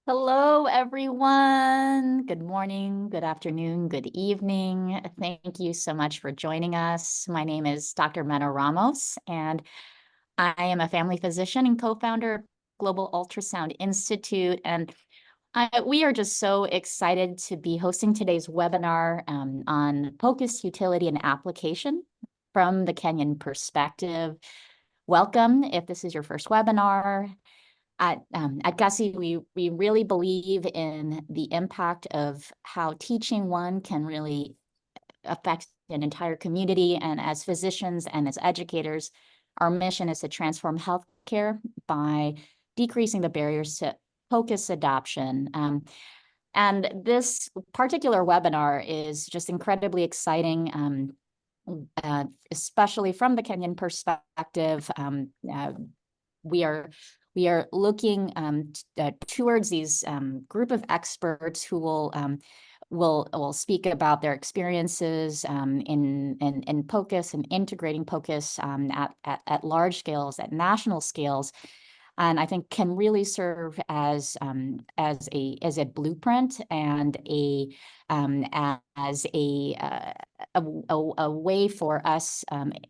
Hello, everyone. Good morning, good afternoon, good evening. Thank you so much for joining us. My name is Dr. Mena Ramos, and I am a family physician and co-founder of Global Ultrasound Institute. And we are just so excited to be hosting today's webinar on POCUS utility and application from the Kenyan perspective. Welcome if this is your first webinar. At GUSI, we really believe in the impact of how teaching one can really affect an entire community. And as physicians and as educators, our mission is to transform healthcare by decreasing the barriers to POCUS adoption. And this particular webinar is just incredibly exciting, especially from the Kenyan perspective. We are looking towards these group of experts who will speak about their experiences in POCUS and integrating POCUS at large scales, at national scales, and I think can really serve as a blueprint and as a way for us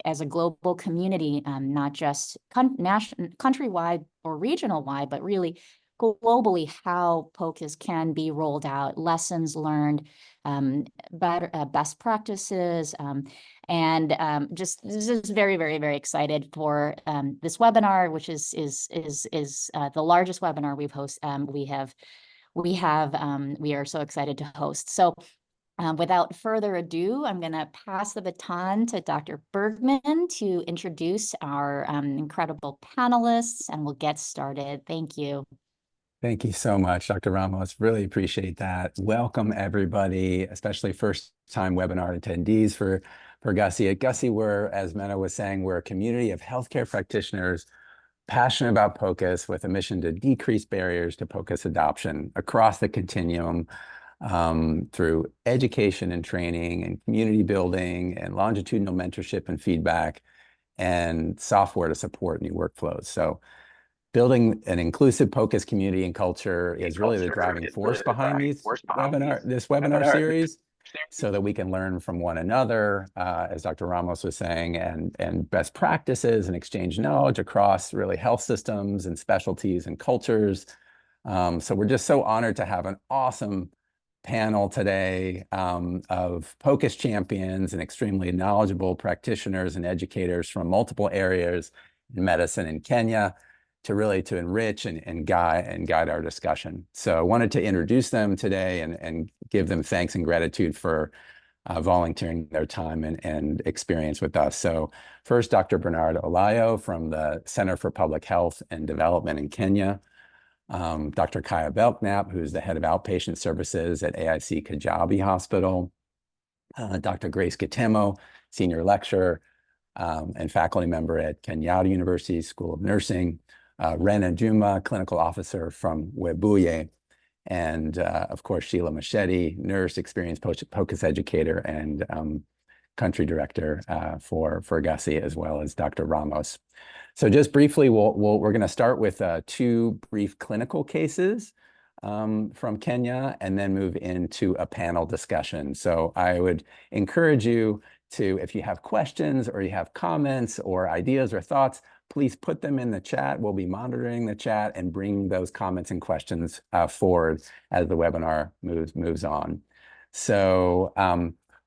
as a global community, not just countrywide or regional wide, but really globally, how POCUS can be rolled out, lessons learned, best practices, and just very, very, very excited for this webinar, which is the largest webinar we've hosted. We are so excited to host. So without further ado, I'm going to pass the baton to Dr. Bergman to introduce our incredible panelists, and we'll get started. Thank you. Thank you so much, Dr. Ramos. Really appreciate that. Welcome, everybody, especially first-time webinar attendees for GUSI. At GUSI, we're, as Mena was saying, we're a community of healthcare practitioners passionate about POCUS with a mission to decrease barriers to POCUS adoption across the continuum through education and training and community building and longitudinal mentorship and feedback and software to support new workflows. So building an inclusive POCUS community and culture is really the driving force behind this webinar series, so that we can learn from one another, as Dr. Ramos was saying, and best practices and exchange knowledge across really health systems and specialties and cultures. So we're just so honored to have an awesome panel today of POCUS champions and extremely knowledgeable practitioners and educators from multiple areas in medicine in Kenya to enrich and guide our discussion. So I wanted to introduce them today and give them thanks and gratitude for volunteering their time and experience with us. So first, Dr. Bernard Olayo from the Center for Public Health and Development in Kenya. Dr. Kaya Belknap, who's the head of outpatient services at AIC Kajabi Hospital. Dr. Grace Gitemo, senior lecturer and faculty member at Kenyatta University School of Nursing. Rena Juma, clinical officer from Webuye, and of course, Sheila Machete, nurse, experienced POCUS educator and country director for GUSI, as well as Dr. Ramos. So just briefly, we're going to start with two brief clinical cases from Kenya and then move into a panel discussion. So I would encourage you to, if you have questions or you have comments or ideas or thoughts, please put them in the chat. We'll be monitoring the chat and bringing those comments and questions forward as the webinar moves on. So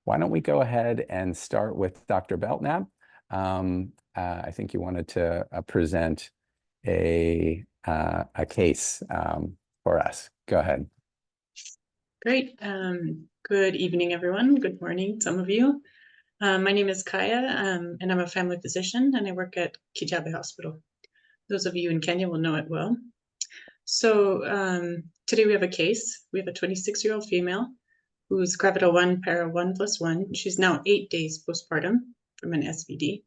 why don't we go ahead and start with Dr. Belknap. I think you wanted to present a case for us. Go ahead. Great. Good evening, everyone. Good morning, some of you. My name is Kaya, and I'm a family physician, and I work at Kajabi Hospital. Those of you in Kenya will know it well. So today we have a case. We have a 26-year-old female who's Gravida 1, Para 1+1. She's now 8 days postpartum from an SVD.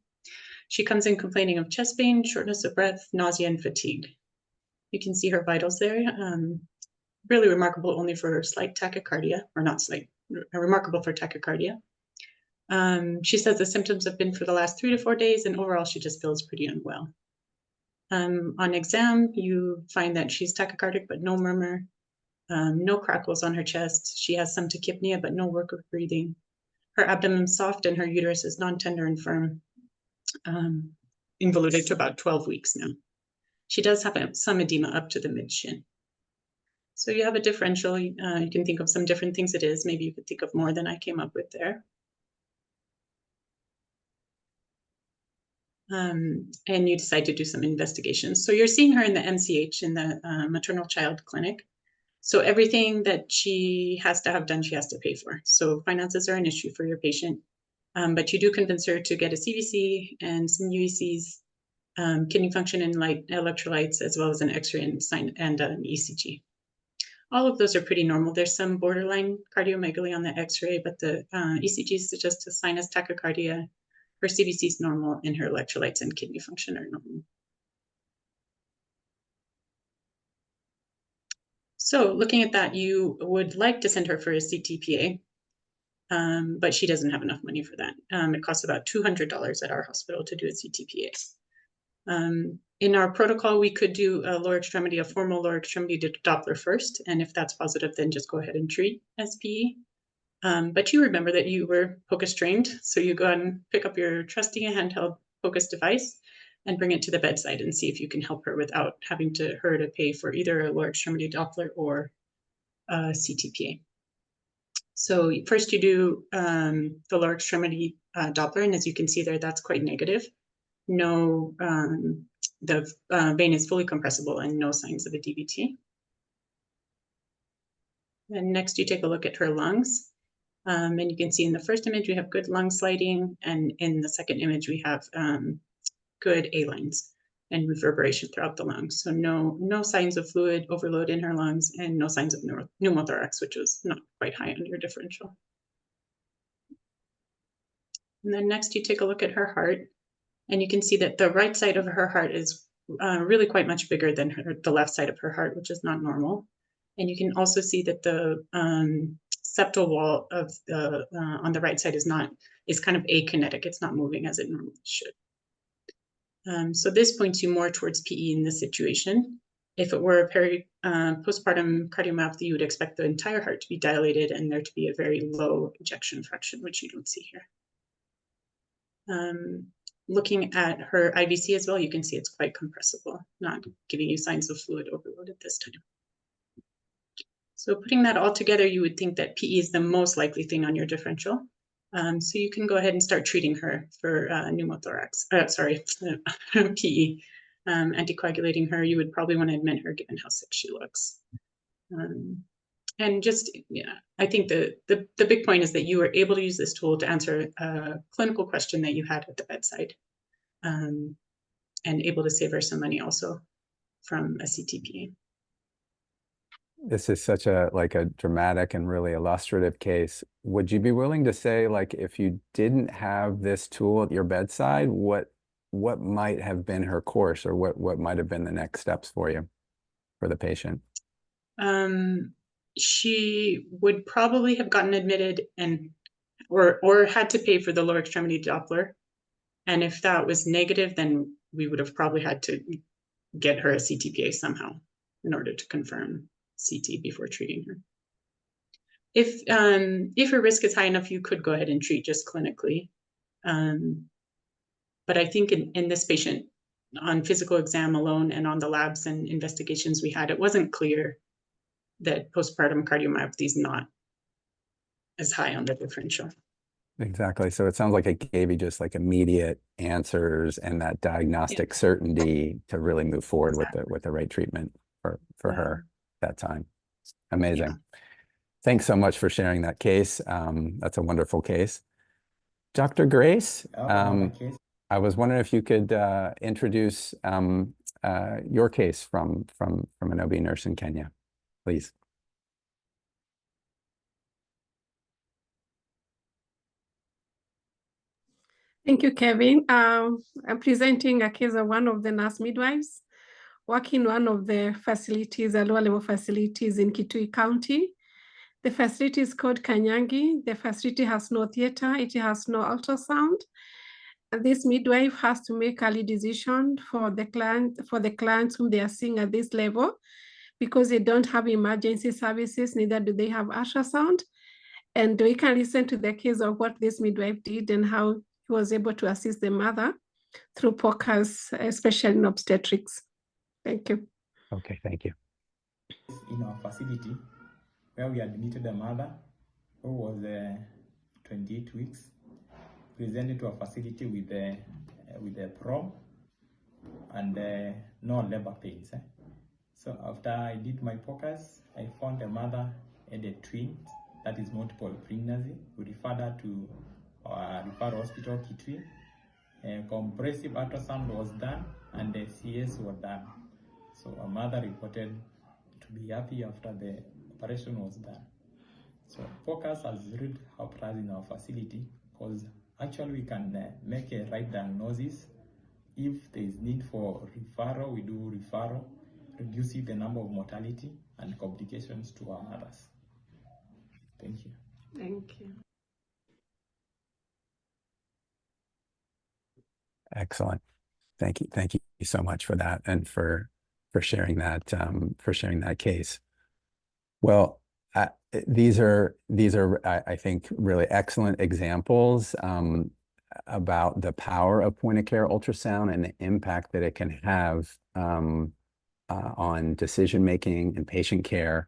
She comes in complaining of chest pain, shortness of breath, nausea, and fatigue. You can see her vitals there. Really remarkable only for slight tachycardia, or not slight, remarkable for tachycardia. She says the symptoms have been for the last 3 to 4 days, and overall she just feels pretty unwell. On exam, you find that she's tachycardic but no murmur, no crackles on her chest. She has some tachypnea, but no work of breathing. Her abdomen is soft and her uterus is non-tender and firm, involuted to about 12 weeks now. She does have some edema up to the mid-shin. So you have a differential. You can think of some different things it is. Maybe you could think of more than I came up with there. And you decide to do some investigations. So you're seeing her in the MCH, in the maternal child clinic. So everything that she has to have done, she has to pay for. So finances are an issue for your patient, but you do convince her to get a CVC and some UECs, kidney function and electrolytes, as well as an X-ray and an ECG. All of those are pretty normal. There's some borderline cardiomegaly on the X-ray, but the ECG suggests a sinus tachycardia. Her CVC is normal, and her electrolytes and kidney function are normal. So looking at that, you would like to send her for a CTPA, but she doesn't have enough money for that. It costs about $200 at our hospital to do a CTPA. In our protocol, we could do a formal lower extremity Doppler first, and if that's positive, then just go ahead and treat SPE. But you remember that you were POCUS trained, so you go ahead and pick up your trusty handheld POCUS device and bring it to the bedside and see if you can help her without having her to pay for either a lower extremity Doppler or a CTPA. So first you do the lower extremity Doppler, and as you can see there, that's quite negative. No, the vein is fully compressible and no signs of a DVT. And next you take a look at her lungs. And you can see in the first image, we have good lung sliding. And in the second image, we have good A-lines and reverberation throughout the lungs. So no signs of fluid overload in her lungs and no signs of pneumothorax, which was not quite high on your differential. And then next you take a look at her heart, and you can see that the right side of her heart is really quite much bigger than the left side of her heart, which is not normal. And you can also see that the septal wall of the on the right side is kind of akinetic. It's not moving as it normally should. So this points you more towards PE in this situation. If it were a postpartum cardiomyopathy, you would expect the entire heart to be dilated and there to be a very low ejection fraction, which you don't see here. Looking at her IVC as well, you can see it's quite compressible, not giving you signs of fluid overload at this time. So putting that all together, you would think that PE is the most likely thing on your differential. So you can go ahead and start treating her for pneumothorax, PE. Anticoagulating her, you would probably want to admit her given how sick she looks. And just, yeah, I think the big point is that you were able to use this tool to answer a clinical question that you had at the bedside, and able to save her some money also from a CTPA. This is such a dramatic and really illustrative case. Would you be willing to say, like, if you didn't have this tool at your bedside, what might have been her course, or what might have been the next steps for you, for the patient? She would probably have gotten admitted or had to pay for the lower extremity Doppler. And if that was negative, then we would have probably had to get her a CTPA somehow in order to confirm CT before treating her. If her risk is high enough, you could go ahead and treat just clinically. But I think in this patient, on physical exam alone and on the labs and investigations we had, it wasn't clear that postpartum cardiomyopathy is not as high on the differential. Exactly. So it sounds like it gave you just like immediate answers and that diagnostic certainty to really move forward with the right treatment for her that time. Amazing. Yeah. Thanks so much for sharing that case. That's a wonderful case. Dr. Grace, I was wondering if you could introduce your case from an OB nurse in Kenya, please. Thank you, Kevin. I'm presenting a case of one of the nurse midwives working in one of the facilities, the lower level facilities in Kitui County. The facility is called Kanyangi. The facility has no theater, it has no ultrasound. And this midwife has to make early decision for the clients whom they are seeing at this level, because they don't have emergency services, neither do they have ultrasound. And we can listen to the case of what this midwife did and how he was able to assist the mother through POCUS, especially in obstetrics. Thank you. Okay, thank you. In our facility, where we admitted a mother who was 28 weeks, presented to a facility with a probe and no labor pains. So after I did my POCUS, I found a mother had a twin, that is multiple pregnancy. We referred her to our referral hospital, Kitui. Comprehensive ultrasound was done and the CS was done. So a mother reported to be happy after the operation was done. So POCUS has really helped us in our facility because actually we can make a right diagnosis. If there is need for referral, we do referral, reducing the number of mortality and complications to our mothers. Thank you. Thank you. Excellent. Thank you. Thank you so much for that and for sharing that case. Well, these are I think really excellent examples about the power of point of care ultrasound and the impact that it can have on decision making and patient care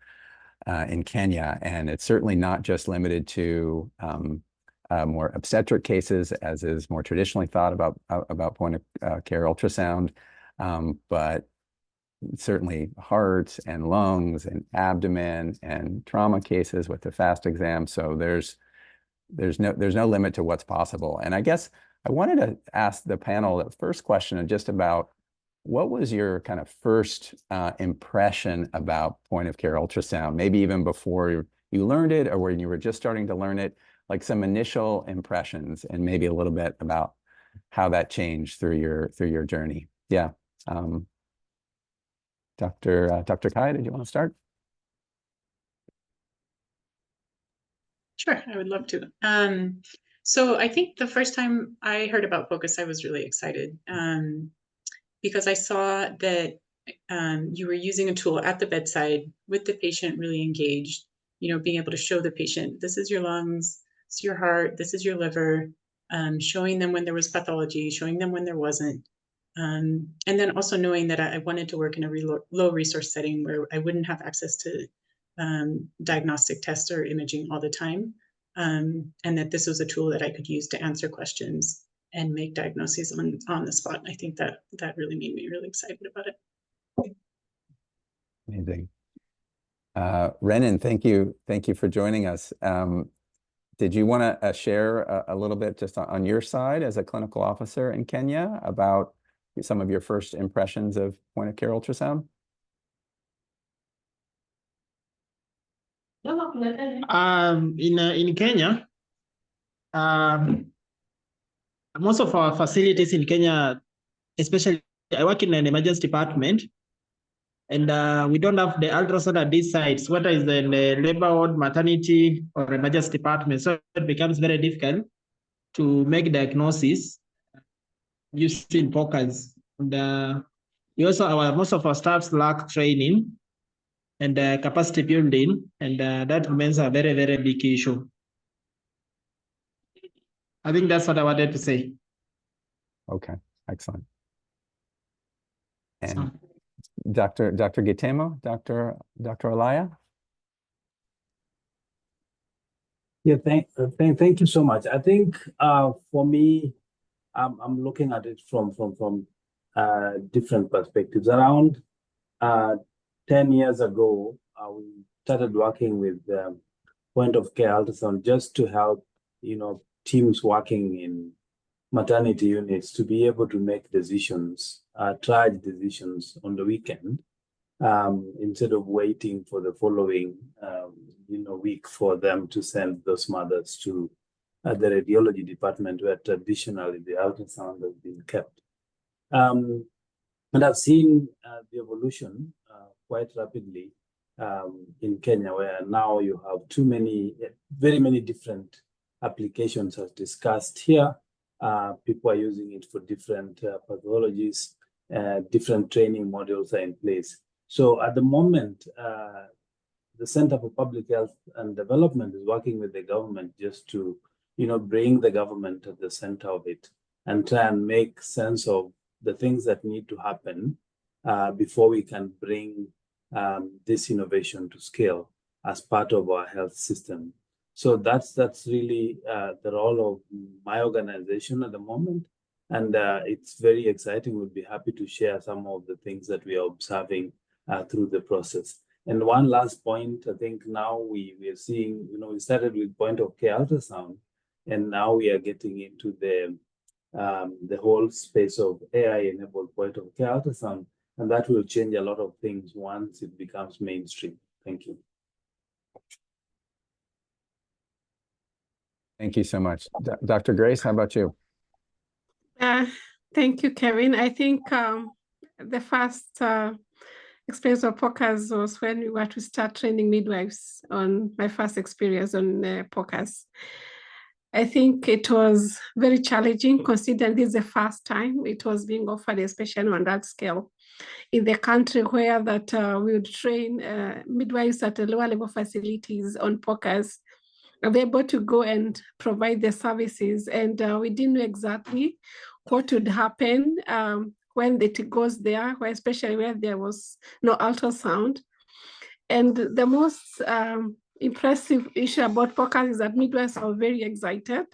in Kenya. And it's certainly not just limited to more obstetric cases, as is more traditionally thought about point of care ultrasound, but certainly heart and lungs and abdomen and trauma cases with the FAST exam. So there's no limit to what's possible. And I guess I wanted to ask the panel the first question just about what was your kind of first impression about point of care ultrasound, maybe even before you learned it or when you were just starting to learn it, like some initial impressions and maybe a little bit about how that changed through your journey. Yeah. Dr. Kaya, did you want to start? Sure, I would love to. So I think the first time I heard about POCUS, I was really excited because I saw that you were using a tool at the bedside with the patient really engaged, being able to show the patient, this is your lungs, this is your heart, this is your liver, showing them when there was pathology, showing them when there wasn't. And then also knowing that I wanted to work in a low resource setting where I wouldn't have access to diagnostic tests or imaging all the time, and that this was a tool that I could use to answer questions and make diagnoses on the spot. I think that really made me really excited about it. Amazing. Renan, thank you for joining us. Did you want to share a little bit just on your side as a clinical officer in Kenya about some of your first impressions of point of care ultrasound? In Kenya, most of our facilities in Kenya, especially I work in an emergency department, and we don't have the ultrasound at these sites, whether it's in the labor ward, maternity, or emergency department. So it becomes very difficult to make diagnosis using POCUS. And most of our staffs lack training and capacity building, and that remains a very, very big issue. I think that's what I wanted to say. Okay, excellent. And Dr. Gitemo, Dr. Olaya? Yeah, thank you so much. I think for me, I'm looking at it from different perspectives. Around 10 years ago, we started working with point of care ultrasound just to help, teams working in maternity units to be able to make decisions, triage decisions on the weekend, instead of waiting for the following, week for them to send those mothers to the radiology department where traditionally the ultrasound has been kept. And I've seen the evolution quite rapidly in Kenya, where now you have very many different applications as discussed here. People are using it for different pathologies, different training modules are in place. So at the moment, the Center for Public Health and Development is working with the government just to, bring the government at the center of it and try and make sense of the things that need to happen before we can bring this innovation to scale as part of our health system. So that's really the role of my organization at the moment. And it's very exciting. We'll be happy to share some of the things that we are observing through the process. And one last point, I think now we are seeing, we started with point of care ultrasound, and now we are getting into the whole space of AI-enabled point of care ultrasound, and that will change a lot of things once it becomes mainstream. Thank you. Thank you so much. Dr. Grace, how about you? Thank you, Kevin. I think the first experience of POCUS was when we were to start training midwives on my first experience on POCUS. I think it was very challenging considering this is the first time it was being offered, especially on that scale in the country, where that we would train midwives at the lower level facilities on POCUS, and they're able to go and provide the services. And we didn't know exactly what would happen when it goes there, especially where there was no ultrasound. And the most impressive issue about POCUS is that midwives are very excited,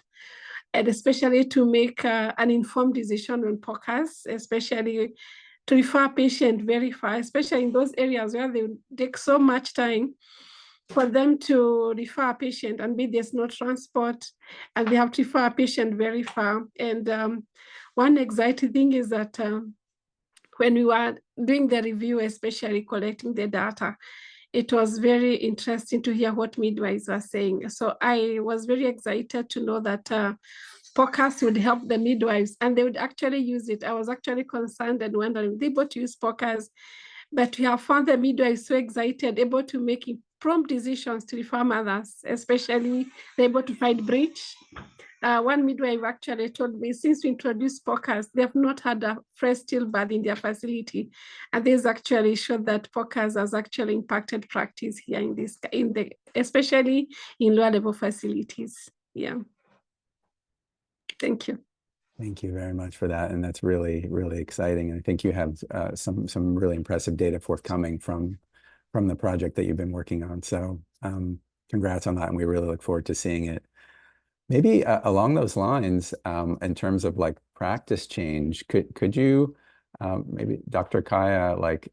and especially to make an informed decision on POCUS, especially to refer patient very far, especially in those areas where they take so much time for them to refer a patient, and there's no transport, and they have to refer a patient very far. And one exciting thing is that when we were doing the review, especially collecting the data, it was very interesting to hear what midwives were saying. So I was very excited to know that POCUS would help the midwives, and they would actually use it. I was actually concerned and wondering, they able to use POCUS, but we have found the midwives so excited, able to make prompt decisions to refer mothers, especially they're able to find breech. One midwife actually told me, since we introduced POCUS, they have not had a fresh stillbirth in their facility, and this actually showed that POCUS has actually impacted practice here especially in lower level facilities. Yeah. Thank you. Thank you very much for that, and that's really, really exciting. And I think you have some really impressive data forthcoming from the project that you've been working on. So congrats on that, and we really look forward to seeing it. Maybe along those lines, in terms of like practice change, could you maybe Dr. Kaya, like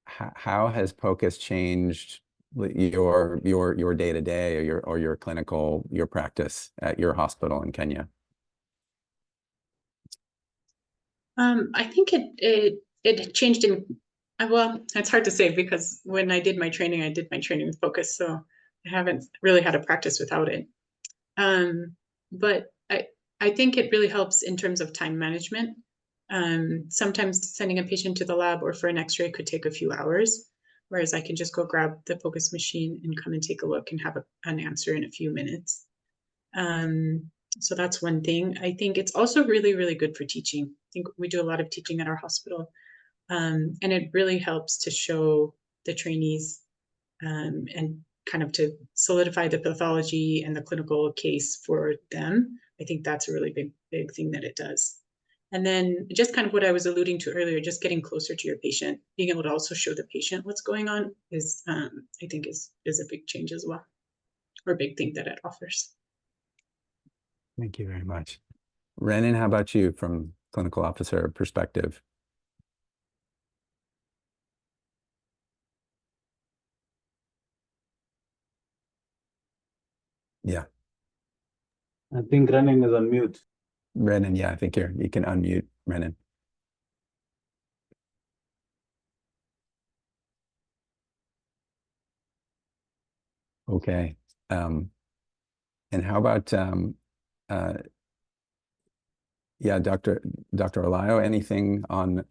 how has POCUS changed your day-to-day or your clinical practice at your hospital in Kenya? I think it changed in, well, it's hard to say because when I did my training with POCUS, so I haven't really had a practice without it. But I think it really helps in terms of time management. Sometimes sending a patient to the lab or for an x-ray could take a few hours, whereas I can just go grab the POCUS machine and come and take a look and have an answer in a few minutes. So that's one thing. I think it's also really, really good for teaching. I think we do a lot of teaching at our hospital, and it really helps to show the trainees and kind of to solidify the pathology and the clinical case for them. I think that's a really big thing that it does. And then just kind of what I was alluding to earlier, just getting closer to your patient, being able to also show the patient what's going on is, I think is a big change as well, or a big thing that it offers. Thank you very much. Renan, how about you from clinical officer perspective? Yeah. I think Renan is on mute. Renan, yeah, I think you can unmute Renan. Okay. And how about yeah, Dr. Olayo, anything on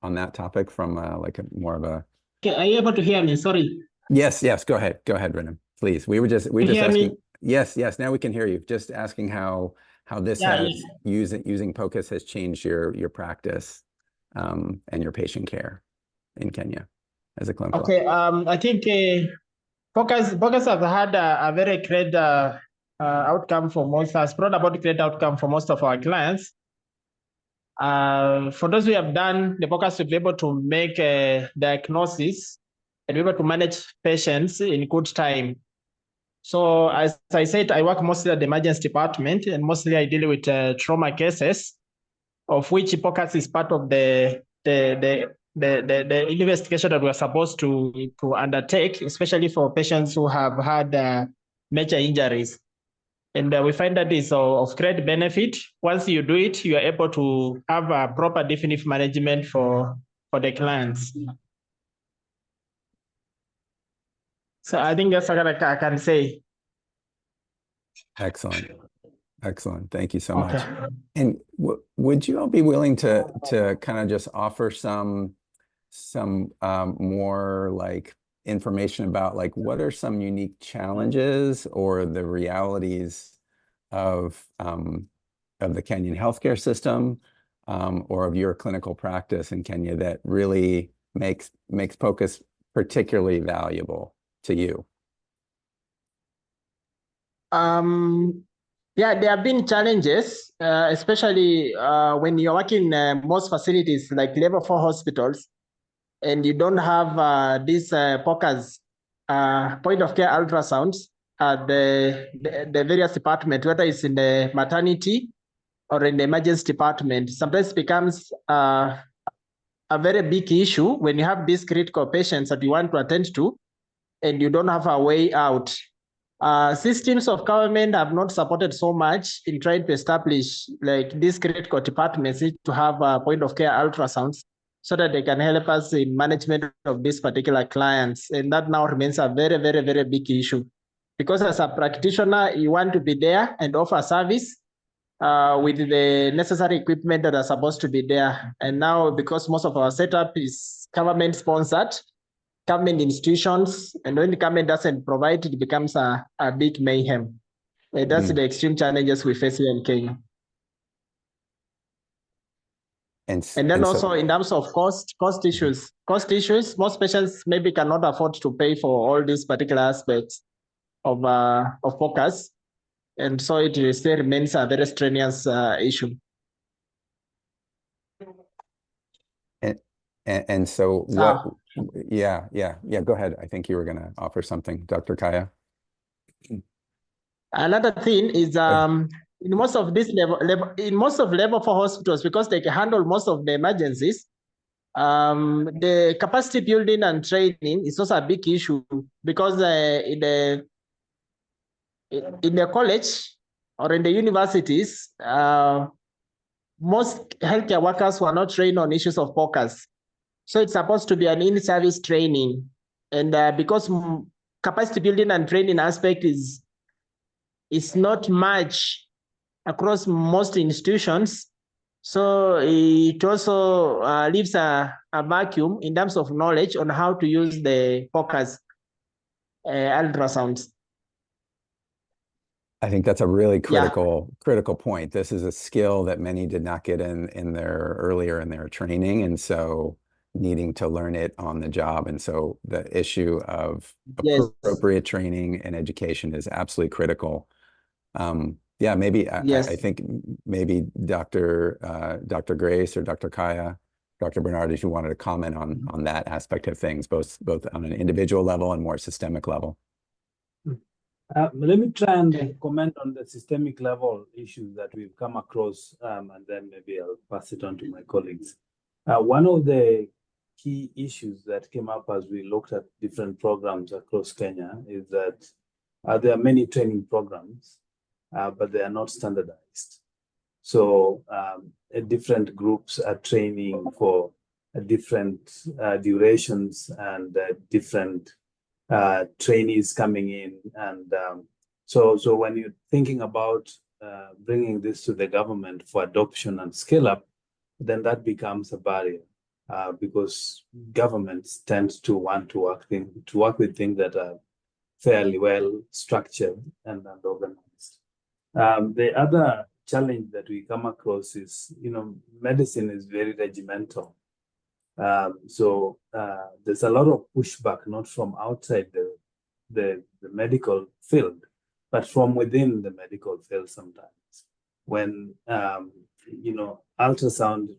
that topic from like more of a... Okay, are you able to hear me? Sorry. Yes, go ahead, Renan, please. We were just asking. Me? Yes, now we can hear you. Just asking how this has using POCUS has changed your practice and your patient care in Kenya. as a clinical? Okay, I think POCUS has had a very great outcome for most, has brought about great outcome for most of our clients. For those who have done the POCUS, to be able to make a diagnosis and be able to manage patients in good time. So as I said, I work mostly at the emergency department, and mostly I deal with trauma cases, of which POCUS is part of the investigation that we're supposed to undertake, especially for patients who have had major injuries. And we find that is of great benefit. Once you do it, you are able to have a proper definitive management for the clients. So I think that's what I can say. Excellent. Excellent. Thank you so Okay. much. And would you all be willing to kind of just offer some more like information about like what are some unique challenges or the realities of the Kenyan healthcare system or of your clinical practice in Kenya that really makes POCUS particularly valuable to you? Yeah, there have been challenges, especially when you're working in most facilities like level 4 hospitals, and you don't have this POCUS point of care ultrasounds at the various departments, whether it's in the maternity or in the emergency department. Sometimes it becomes a very big issue when you have these critical patients that you want to attend to, and you don't have a way out. Systems of government have not supported so much in trying to establish like these critical departments to have point of care ultrasounds so that they can help us in management of these particular clients. And that now remains a very, very, very big issue. Because as a practitioner, you want to be there and offer service with the necessary equipment that are supposed to be there. And now, because most of our setup is government sponsored, government institutions, and when the government doesn't provide, it becomes a big mayhem. That's the extreme challenges we face here in Kenya. And then also in terms of cost issues, most patients maybe cannot afford to pay for all these particular aspects of POCUS, and so it still remains a very strenuous issue. And so what? Yeah. Go ahead. I think you were going to offer something, Dr. Kaya. Another thing is in most of level 4 hospitals, because they can handle most of the emergencies, the capacity building and training is also a big issue, because in the college or in the universities, most healthcare workers were not trained on issues of POCUS. So it's supposed to be an in-service training. And because capacity building and training aspect is not much across most institutions, so it also leaves a vacuum in terms of knowledge on how to use the POCUS ultrasounds. I think that's a really critical point. This is a skill that many did not get earlier in their training, and so needing to learn it on the job. And so the issue of appropriate training and education is absolutely critical. Maybe I think maybe Dr. Grace or Dr. Kaya, Dr. Bernard, if you wanted to comment on that aspect of things, both on an individual level and more systemic level. Let me try and comment on the systemic level issues that we've come across, and then maybe I'll pass it on to my colleagues. One of the key issues that came up as we looked at different programs across Kenya is that there are many training programs, but they are not standardized. So different groups are training for different durations and different trainees coming in. And so when you're thinking about bringing this to the government for adoption and scale up, then that becomes a barrier. Because governments tend to want to work with things that are fairly well structured and organized. The other challenge that we come across is, medicine is very regimental. So there's a lot of pushback, not from outside the medical field, but from within the medical field sometimes. When, ultrasound,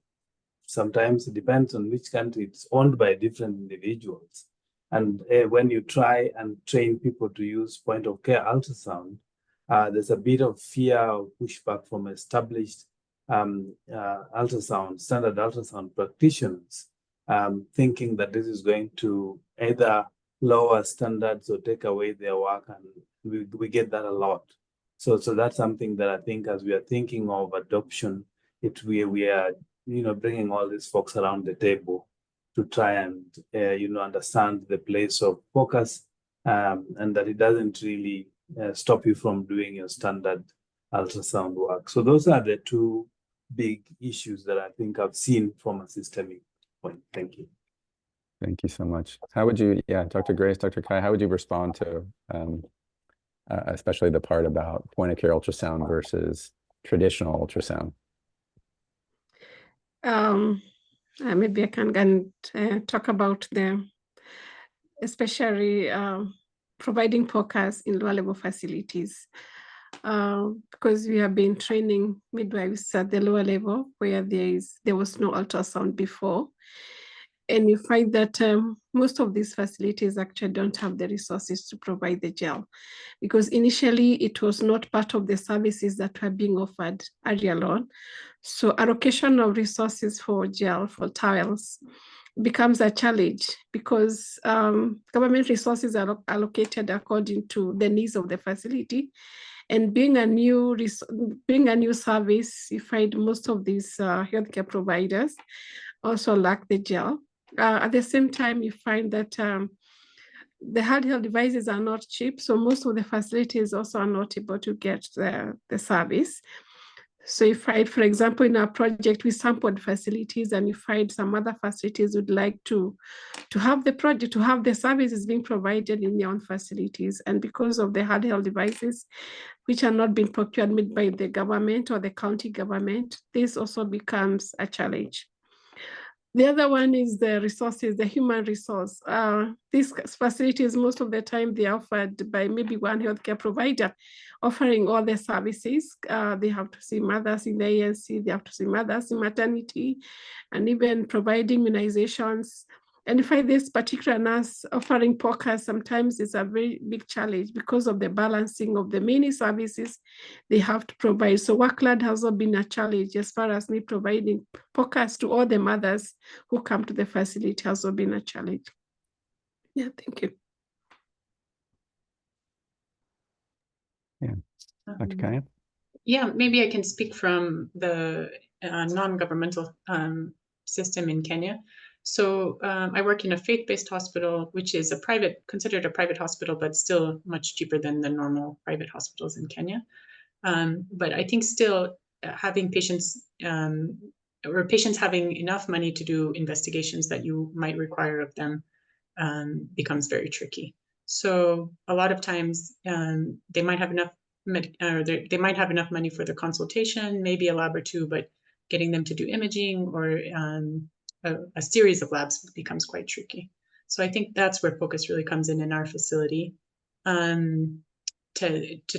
sometimes it depends on which country, it's owned by different individuals. And when you try and train people to use point of care ultrasound, there's a bit of fear or pushback from established standard ultrasound practitioners, thinking that this is going to either lower standards or take away their work, and we get that a lot. So that's something that I think, as we are thinking of adoption, we are bringing all these folks around the table to try and understand the place of POCUS, and that it doesn't really stop you from doing your standard ultrasound work. So those are the two big issues that I think I've seen from a systemic point. Thank you. Thank you so much. How would you, Dr. Grace, Dr. Kai, how would you respond to especially the part about point of care ultrasound versus traditional ultrasound? Maybe I can talk about especially providing POCUS in lower level facilities, because we have been training midwives at the lower level where there was no ultrasound before. And you find that most of these facilities actually don't have the resources to provide the gel, because initially it was not part of the services that were being offered earlier on. So allocation of resources for gel, for towels, becomes a challenge, because government resources are allocated according to the needs of the facility. And being a new service, you find most of these healthcare providers also lack the gel. At the same time, you find that the handheld devices are not cheap, so most of the facilities also are not able to get the service. So you find, for example, in our project, we sampled facilities, and you find some other facilities would like to have the services being provided in their own facilities. And because of the handheld devices, which are not being procured by the government or the county government, this also becomes a challenge. The other one is the resources, the human resource. These facilities, most of the time, they are offered by maybe one healthcare provider offering all the services. They have to see mothers in the ANC, they have to see mothers in maternity, and even providing immunizations. And if this particular nurse offering POCUS, sometimes it's a very big challenge because of the balancing of the many services they have to provide. So workload has also been a challenge as far as me providing POCUS to all the mothers who come to the facility has also been a challenge. Yeah, thank you. Yeah, Dr. Kaya? Yeah, maybe I can speak from the non-governmental system in Kenya. So I work in a faith-based hospital, which is considered a private hospital, but still much cheaper than the normal private hospitals in Kenya. But I think still having patients or patients having enough money to do investigations that you might require of them becomes very tricky. So a lot of times they might have enough they might have enough money for the consultation, maybe a lab or two, but getting them to do imaging or a series of labs becomes quite tricky. So I think that's where POCUS really comes in our facility, to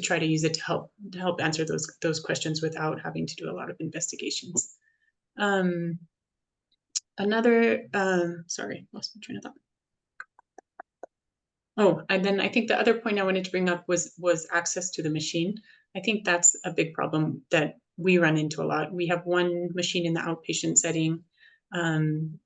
try to use it to help answer those questions without having to do a lot of investigations. Sorry, lost my train of thought. Oh, and then I think the other point I wanted to bring up was access to the machine. I think that's a big problem that we run into a lot. We have one machine in the outpatient setting.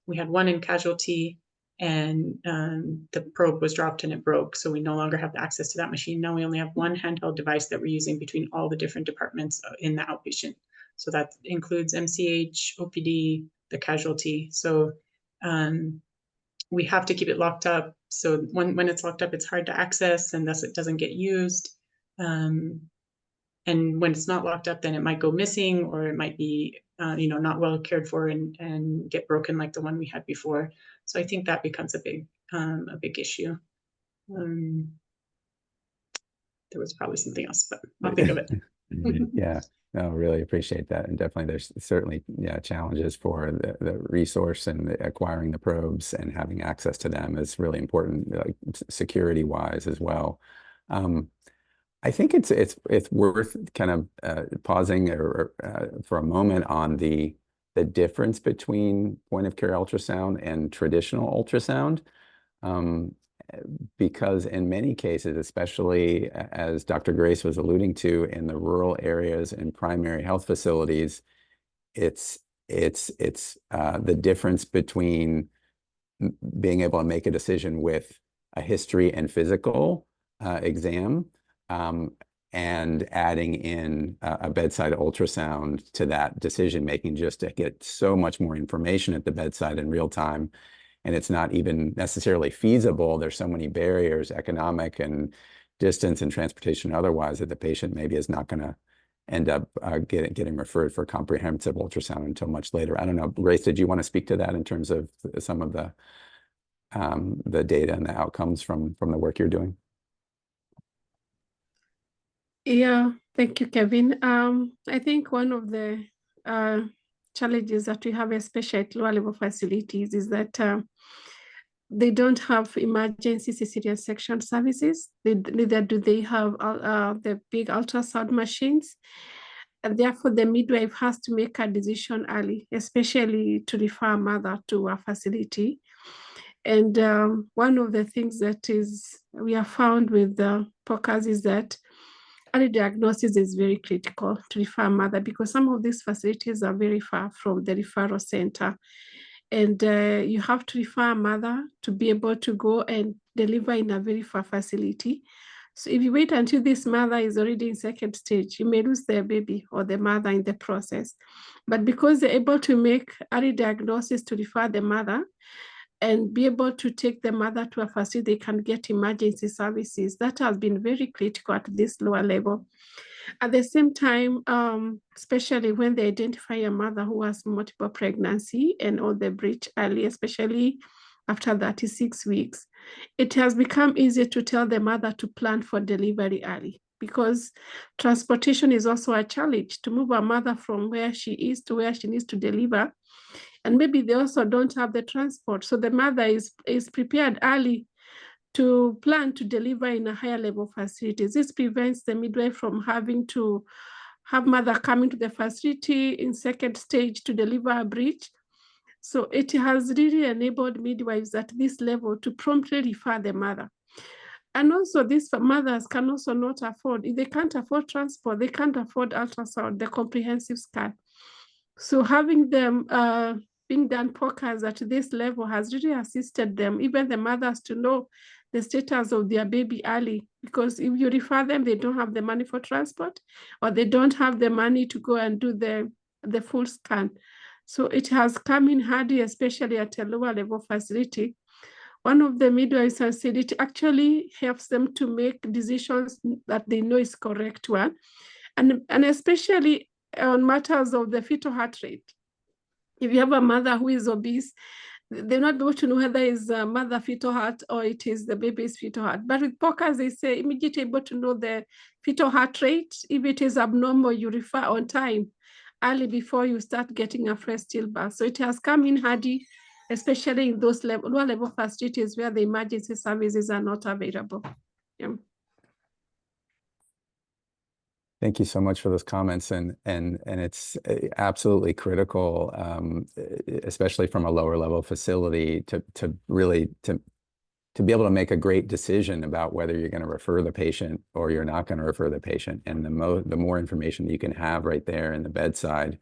We had one in casualty, and the probe was dropped and it broke. So we no longer have access to that machine. Now we only have one handheld device that we're using between all the different departments in the outpatient. So that includes MCH, OPD, the casualty. So we have to keep it locked up. So when it's locked up, it's hard to access, and thus it doesn't get used. And when it's not locked up, then it might go missing, or it might be not well cared for and get broken like the one we had before. So I think that becomes a big issue. There was probably something else, but I'll think of it. Yeah, no, really appreciate that. And definitely there's certainly challenges for the resource and acquiring the probes and having access to them is really important, like security wise as well. I think it's worth kind of pausing for a moment on the difference between point of care ultrasound and traditional ultrasound. Because in many cases, especially as Dr. Grace was alluding to in the rural areas and primary health facilities, it's the difference between being able to make a decision with a history and physical exam and adding in a bedside ultrasound to that decision making just to get so much more information at the bedside in real time. And it's not even necessarily feasible. There's so many barriers, economic and distance and transportation and otherwise, that the patient maybe is not going to end up getting referred for comprehensive ultrasound until much later. I don't know, Grace, did you want to speak to that in terms of some of the data and the outcomes from the work you're doing? Yeah, thank you, Kevin. I think one of the challenges that we have, especially at lower level facilities, is that they don't have emergency cesarean section services. Neither do they have the big ultrasound machines. And therefore, the midwife has to make a decision early, especially to refer a mother to a facility. And one of the things that we have found with the POCUS is that early diagnosis is very critical to refer a mother, because some of these facilities are very far from the referral center. And you have to refer a mother to be able to go and deliver in a very far facility. So if you wait until this mother is already in second stage, you may lose their baby or the mother in the process. But because they're able to make early diagnosis to refer the mother and be able to take the mother to a facility, they can get emergency services. That has been very critical at this lower level. At the same time, especially when they identify a mother who has multiple pregnancy and all the breech early, especially after 36 weeks, it has become easier to tell the mother to plan for delivery early, because transportation is also a challenge to move a mother from where she is to where she needs to deliver. And maybe they also don't have the transport. So the mother is prepared early to plan to deliver in a higher level facilities. This prevents the midwife from having to have mother coming to the facility in second stage to deliver a breech. So it has really enabled midwives at this level to promptly refer the mother. And also these mothers can also not afford, if they can't afford transport, they can't afford ultrasound, the comprehensive scan. So having them being done POCUS at this level has really assisted them, even the mothers, to know the status of their baby early, because if you refer them, they don't have the money for transport, or they don't have the money to go and do the full scan. So it has come in handy, especially at a lower level facility. One of the midwives has said it actually helps them to make decisions that they know is correct one, and especially on matters of the fetal heart rate. If you have a mother who is obese, they're not able to know whether it's a mother fetal heart or it is the baby's fetal heart. But with POCUS, they say immediately able to know the fetal heart rate. If it is abnormal, you refer on time, early, before you start getting a fresh stillbirth. So it has come in handy, especially in those lower level facilities where the emergency services are not available. Yeah. Thank you so much for those comments, and it's absolutely critical, especially from a lower level facility, to really be able to make a great decision about whether you're going to refer the patient or you're not going to refer the patient. And the more information that you can have right there in the bedside,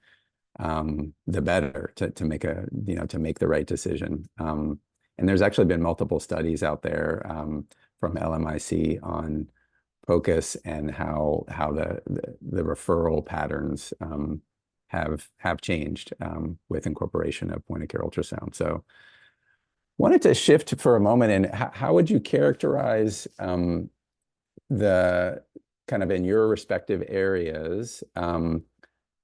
the better to make the right decision. And there's actually been multiple studies out there from LMIC on POCUS and how the referral patterns have changed with incorporation of point of care ultrasound. So wanted to shift for a moment, and how would you characterize the kind of in your respective areas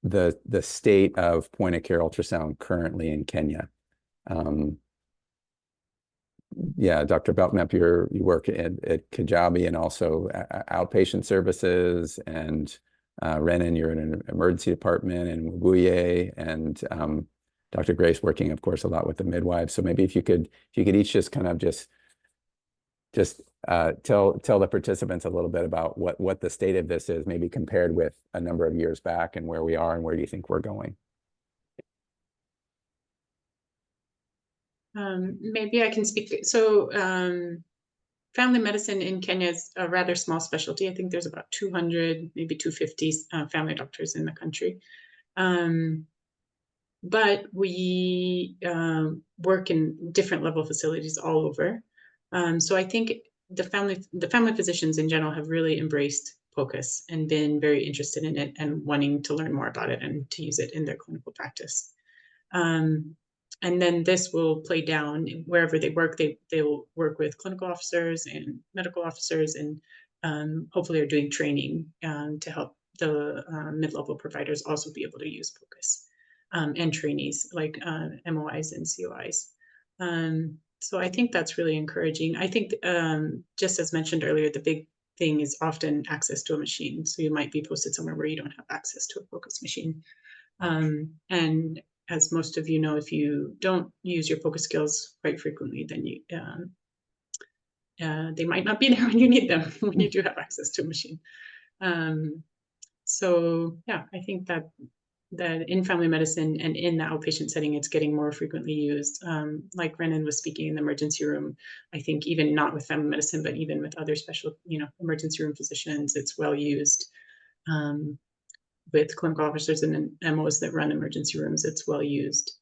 the state of point of care ultrasound currently in Kenya? Yeah, Dr. Belknap, you work at Kajabi and also outpatient services, and Renan, you're in an emergency department in Webuye, and Dr. Grace working, of course, a lot with the midwives. So maybe if you could each just kind of just tell the participants a little bit about what the state of this is, maybe compared with a number of years back, and where we are and where do you think we're going. Maybe I can speak. So family medicine in Kenya is a rather small specialty. I think there's about 200, maybe 250 family doctors in the country. But we work in different level facilities all over. So I think the family physicians in general have really embraced POCUS and been very interested in it and wanting to learn more about it and to use it in their clinical practice. And then this will play down wherever they work. They will work with clinical officers and medical officers, and hopefully are doing training to help the mid-level providers also be able to use POCUS, and trainees like MOIs and COIs. So I think that's really encouraging. I think just as mentioned earlier, the big thing is often access to a machine. So you might be posted somewhere where you don't have access to a POCUS machine. And as most of you know, if you don't use your POCUS skills quite frequently, then you they might not be there when you need them, when you do have access to a machine. So yeah, I think that in family medicine and in the outpatient setting, it's getting more frequently used. Like Renan was speaking in the emergency room, I think even not with family medicine, but even with other special, emergency room physicians, it's well used. With clinical officers and MOs that run emergency rooms, it's well used.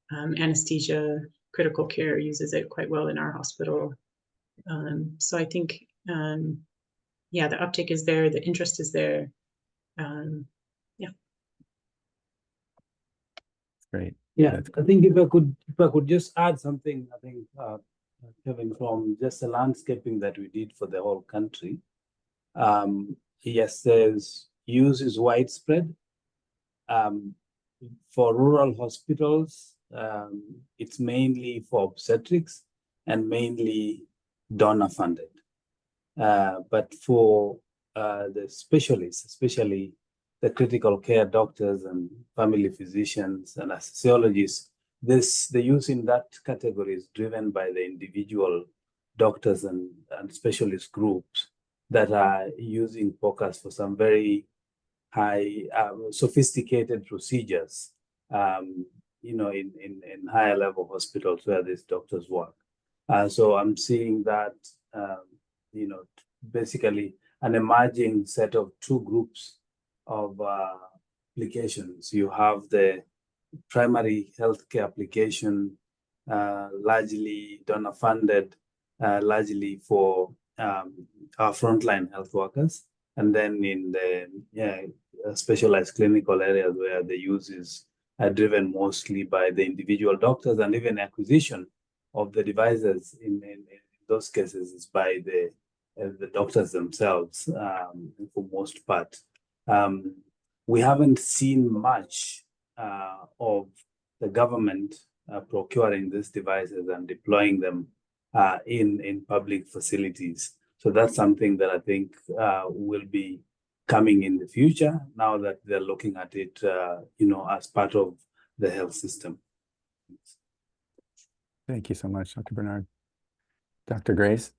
Anesthesia, critical care uses it quite well in our hospital. So I think, yeah, the uptake is there, the interest is there. Yeah. Great. Yeah, I think if I could just add something, I think, Kevin, from just the landscaping that we did for the whole country. Yes, there's use is widespread. For rural hospitals, it's mainly for obstetrics and mainly donor funded. But for the specialists, especially the critical care doctors and family physicians and anesthesiologists, the use in that category is driven by the individual doctors and specialist groups that are using POCUS for some very high, sophisticated procedures, in higher level hospitals where these doctors work. So I'm seeing that, basically an emerging set of two groups of applications. You have the primary healthcare application, largely donor funded, largely for our frontline health workers. And then in the specialized clinical areas where the use is driven mostly by the individual doctors, and even acquisition of the devices in those cases is by the doctors themselves, for most part. We haven't seen much of the government procuring these devices and deploying them in public facilities. So that's something that I think will be coming in the future, now that they're looking at it, as part of the health system. Thank you so much, Dr. Bernard. Dr. Grace?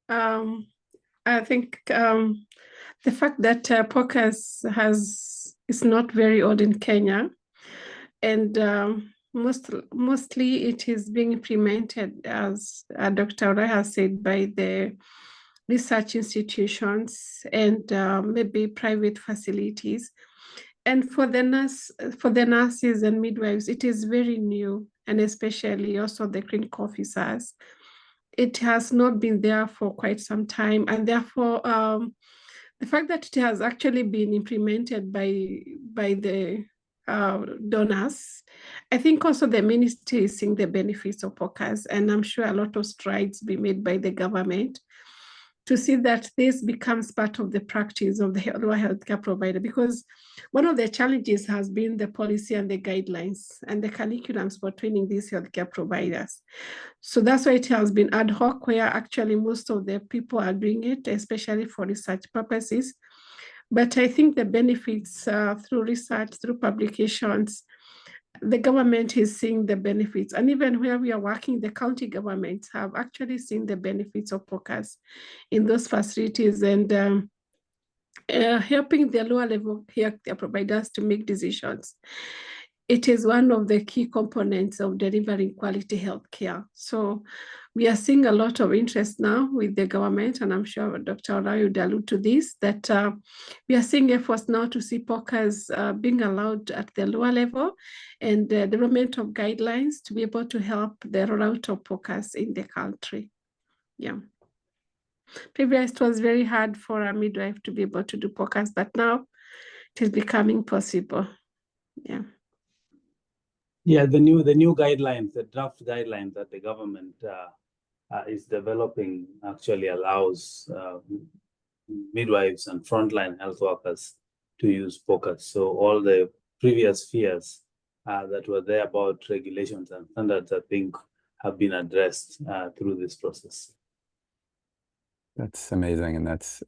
I think the fact that POCUS is not very old in Kenya, and mostly it is being implemented, as Dr. Ora has said, by the research institutions and maybe private facilities. And for the nurses and midwives, it is very new, and especially also the clinical officers. It has not been there for quite some time, and therefore the fact that it has actually been implemented by the donors, I think also the ministry is seeing the benefits of POCUS, and I'm sure a lot of strides be made by the government to see that this becomes part of the practice of the rural healthcare provider, because one of the challenges has been the policy and the guidelines and the curriculums for training these healthcare providers. So that's why it has been ad hoc, where actually most of the people are doing it, especially for research purposes. But I think the benefits through research, through publications, the government is seeing the benefits. And even where we are working, the county governments have actually seen the benefits of POCUS in those facilities, and helping the lower level healthcare providers to make decisions. It is one of the key components of delivering quality healthcare. So we are seeing a lot of interest now with the government, and I'm sure Dr. Olayo would allude to this, that we are seeing efforts now to see POCUS being allowed at the lower level, and the development of guidelines to be able to help the rollout of POCUS in the country. Yeah. Previously, it was very hard for a midwife to be able to do POCUS, but now it is becoming possible. Yeah. Yeah, the new guidelines, the draft guidelines that the government is developing actually allows midwives and frontline health workers to use POCUS. So all the previous fears that were there about regulations and standards, I think, have been addressed through this process. That's amazing, and that's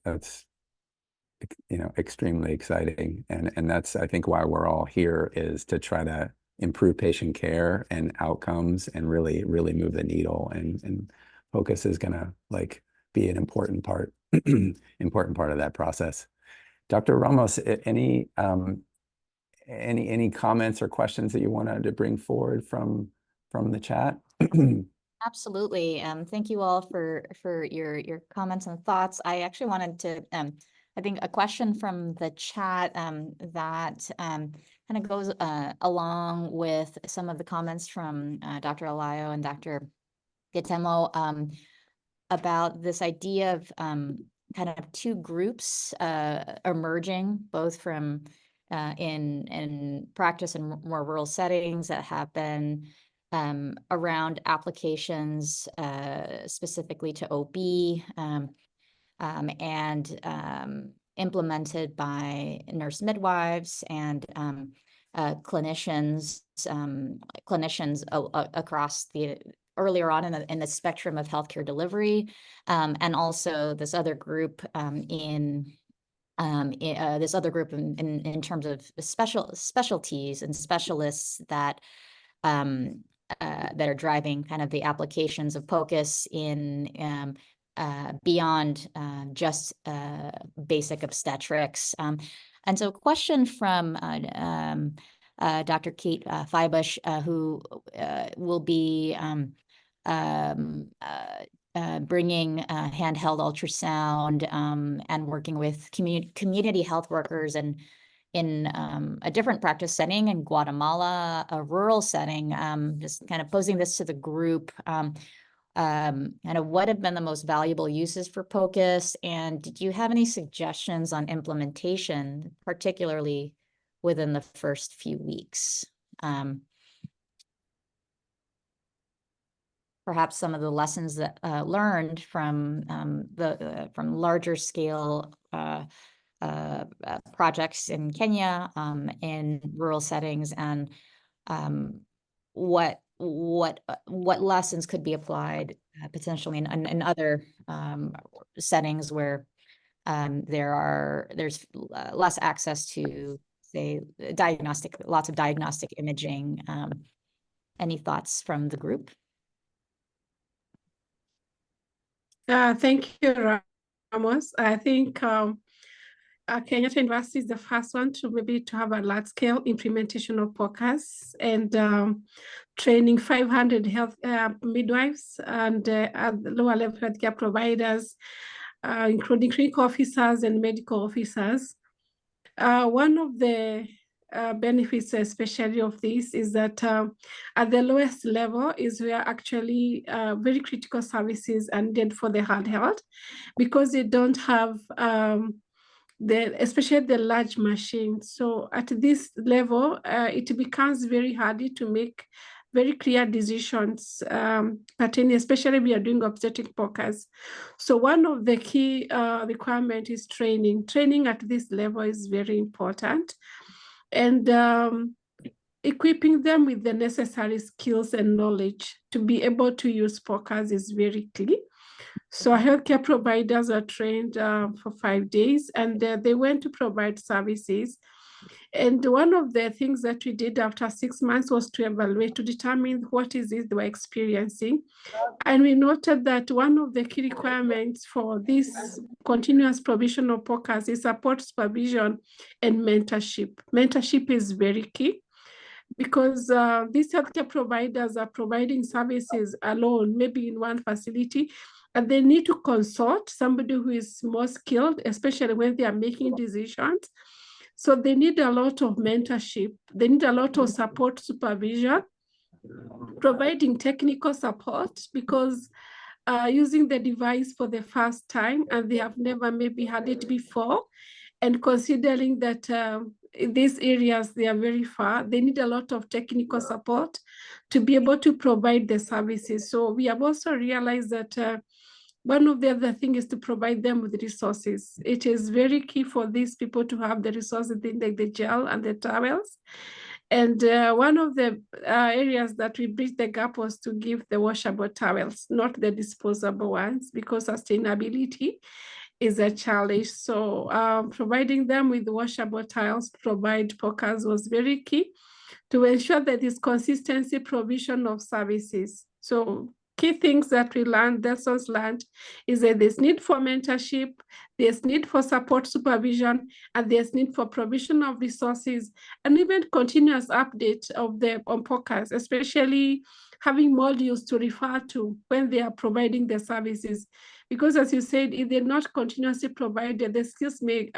extremely exciting, and that's, I think, why we're all here, is to try to improve patient care and outcomes and really move the needle, and POCUS is gonna be an important part of that process. Dr. Ramos, any comments or questions that you wanted to bring forward from the chat? Absolutely. Thank you all for your comments and thoughts. I actually wanted to, I think a question from the chat that kind of goes along with some of the comments from Dr. Olayo and Dr. Getemo about this idea of kind of two groups emerging, both from in practice in more rural settings that have been around applications specifically to OB and implemented by nurse midwives and clinicians across the earlier on in the spectrum of healthcare delivery, and also this other group in terms of specialties and specialists that are driving kind of the applications of POCUS in beyond just basic obstetrics. And so a question from Dr. Kate Feibush, who will be bringing handheld ultrasound and working with community health workers and in a different practice setting in Guatemala, a rural setting, just kind of posing this to the group, kind of what have been the most valuable uses for POCUS, and did you have any suggestions on implementation, particularly within the first few weeks? Perhaps some of the lessons that learned from from larger scale projects in Kenya in rural settings, and what lessons could be applied potentially in other settings where there's less access to, say, lots of diagnostic imaging. Any thoughts from the group? Thank you, Ramos. I think Kenyatta University is the first one to have a large-scale implementation of POCUS and training 500 health midwives and lower-level healthcare providers, including clinical officers and medical officers. One of the benefits especially of this is that at the lowest level is where actually very critical services are needed for the handheld, because they don't have especially the large machines. So at this level, it becomes very hardy to make very clear decisions pertaining, especially we are doing obstetric POCUS. So one of the key requirements is training. Training at this level is very important. And equipping them with the necessary skills and knowledge to be able to use POCUS is very key. So our healthcare providers are trained for 5 days, and they went to provide services. And one of the things that we did after 6 months was to evaluate, to determine what is it they were experiencing. And we noted that one of the key requirements for this continuous provision of POCUS is support, supervision, and mentorship. Mentorship is very key, because these healthcare providers are providing services alone, maybe in one facility, and they need to consult somebody who is more skilled, especially when they are making decisions. So they need a lot of mentorship. They need a lot of support, supervision, providing technical support, because using the device for the first time and they have never maybe had it before, and considering that in these areas they are very far, they need a lot of technical support to be able to provide the services. So we have also realized that one of the other things is to provide them with resources. It is very key for these people to have the resources, like the gel and the towels. And one of the areas that we bridged the gap was to give the washable towels, not the disposable ones, because sustainability is a challenge. So providing them with washable towels to provide POCUS was very key to ensure that this consistency provision of services. So key things that we learned, lessons learned, is that there's need for mentorship, there's need for support, supervision, and there's need for provision of resources, and even continuous update of the on POCUS, especially having modules to refer to when they are providing the services. Because as you said, if they're not continuously provided, the skills may